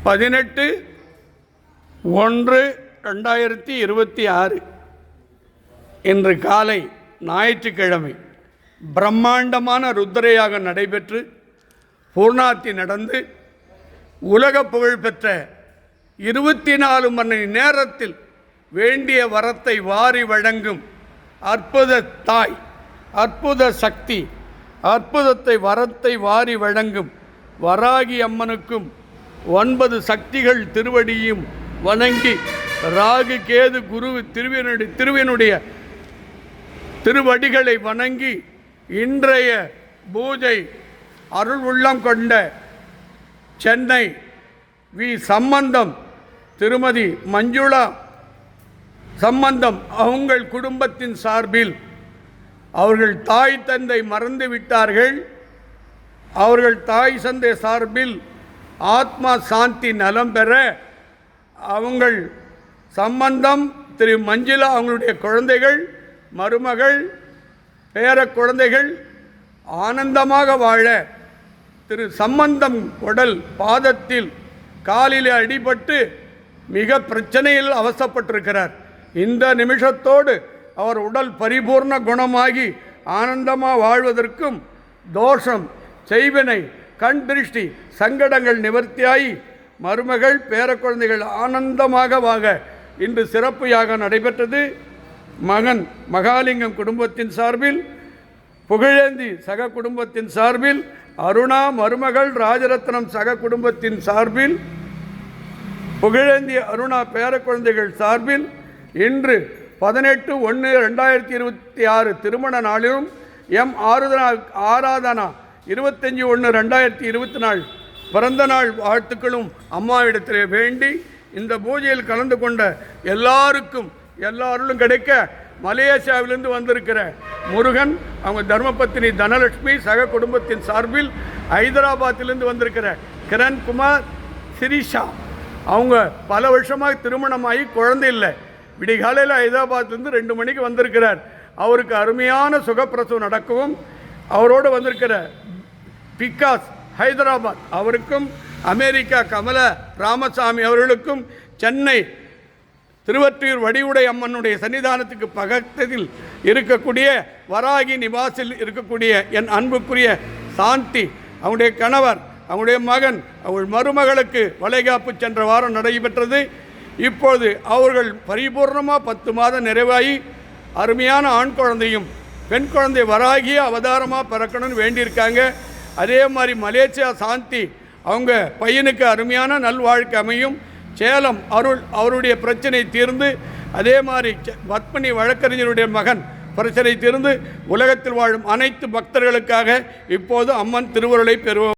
18/1/2026 இன்று காலை ஞாயிற்றுக்கிழமை பிரம்மாண்டமான ருத்ரயாகம் நடைபெற்று பூர்ணாத்தி நடந்து உலக புகழ்பெற்ற 24 மணி நேரத்தில் வேண்டிய வரத்தை வாரி வழங்கும் அற்புத தாய், அற்புத சக்தி, அற்புதத்தை வரத்தை வாரி வழங்கும் வராகி அம்மனுக்கும் 9 சக்திகள் திருவடியும் வணங்கி ராகு கேது குரு திருவினுடைய திருவடிகளை வணங்கி இன்றைய பூஜை அருள் உள்ளம் கொண்ட சென்னை வி சம்பந்தம் திருமதி மஞ்சுளா சம்பந்தம் அவங்கள் குடும்பத்தின் சார்பில் அவர்கள் தாய் தந்தை மறந்து விட்டார்கள். அவர்கள் தாய் தந்தை சார்பில் ஆத்மா சாந்தி நலம் பெற அவங்கள் சம்பந்தம் திரு மஞ்சுளா அவங்களுடைய குழந்தைகள், மருமகள், பேர குழந்தைகள் ஆனந்தமாக வாழ திரு சம்பந்தம் உடல் பாதத்தில் காலில் அடிபட்டு மிக பிரச்சனையில் அவசப்பட்டிருக்கிறார். இந்த நிமிஷத்தோடு அவர் உடல் பரிபூர்ண குணமாகி ஆனந்தமாக வாழ்வதற்கும் தோஷம், செய்வினை, கண் திருஷ்டி, சங்கடங்கள் நிவர்த்தியாகி மருமகள், பேர குழந்தைகள் ஆனந்தமாக வாழ இன்று சிறப்பு யாகம் நடைபெற்றது. மகன் மகாலிங்கம் குடும்பத்தின் சார்பில், புகழேந்தி சக குடும்பத்தின் சார்பில், அருணா மருமகள் ராஜரத்னம் சக குடும்பத்தின் சார்பில், புகழேந்தி அருணா பேர குழந்தைகள் சார்பில் இன்று 18/1/2026 திருமண நாளிலும் எம் ஆராதனா 25/1/2024 பிறந்த நாள் வாழ்த்துக்களும் அம்மாவிடத்திலே வேண்டி இந்த பூஜையில் கலந்து கொண்ட எல்லாரும் கிடைக்க மலேசியாவிலிருந்து வந்திருக்கிற முருகன், அவங்க தர்மபத்தினி தனலட்சுமி சக குடும்பத்தின் சார்பில், ஹைதராபாத்திலிருந்து வந்திருக்கிற கிரண்குமார், சிரிஷா அவங்க பல வருஷமாக திருமணமாகி குழந்தை இல்லை, விடிகாலையில் ஹைதராபாத்லேருந்து 2 மணிக்கு வந்திருக்கிறார். அவருக்கு அருமையான சுகப்பிரசவம் நடக்கவும் அவரோடு வந்திருக்கிற பிகாஸ் ஹைதராபாத் அவருக்கும், அமெரிக்கா கமல ராமசாமி அவர்களுக்கும், சென்னை திருவற்றியூர் வடிவுடை அம்மனுடைய சன்னிதானத்துக்கு பக்கத்தில் இருக்கக்கூடிய வராகி நிவாசில் இருக்கக்கூடிய என் அன்புக்குரிய சாந்தி, அவங்களுடைய கணவர், அவங்களுடைய மகன், அவங்கள் மருமகளுக்கு வளைகாப்பு சென்ற வாரம் நடைபெற்றது. இப்போது அவர்கள் பரிபூர்ணமாக 10 மாதம் நிறைவாகி அருமையான ஆண் குழந்தையும் பெண் குழந்தை வராகிய அவதாரமாக பிறக்கணும்னு வேண்டியிருக்காங்க. அதே மாதிரி மலேசியா சாந்தி அவங்க பையனுக்கு அருமையான நல்வாழ்க்கை அமையும். சேலம் அருள் அவருடைய பிரச்சனை தீர்ந்து, அதே மாதிரி பத்மினி வழக்கறிஞருடைய மகன் பிரச்சனை தீர்ந்து உலகத்தில் வாழும் அனைத்து பக்தர்களுக்காக இப்போது அம்மன் திருவருளை பெறுவோம்.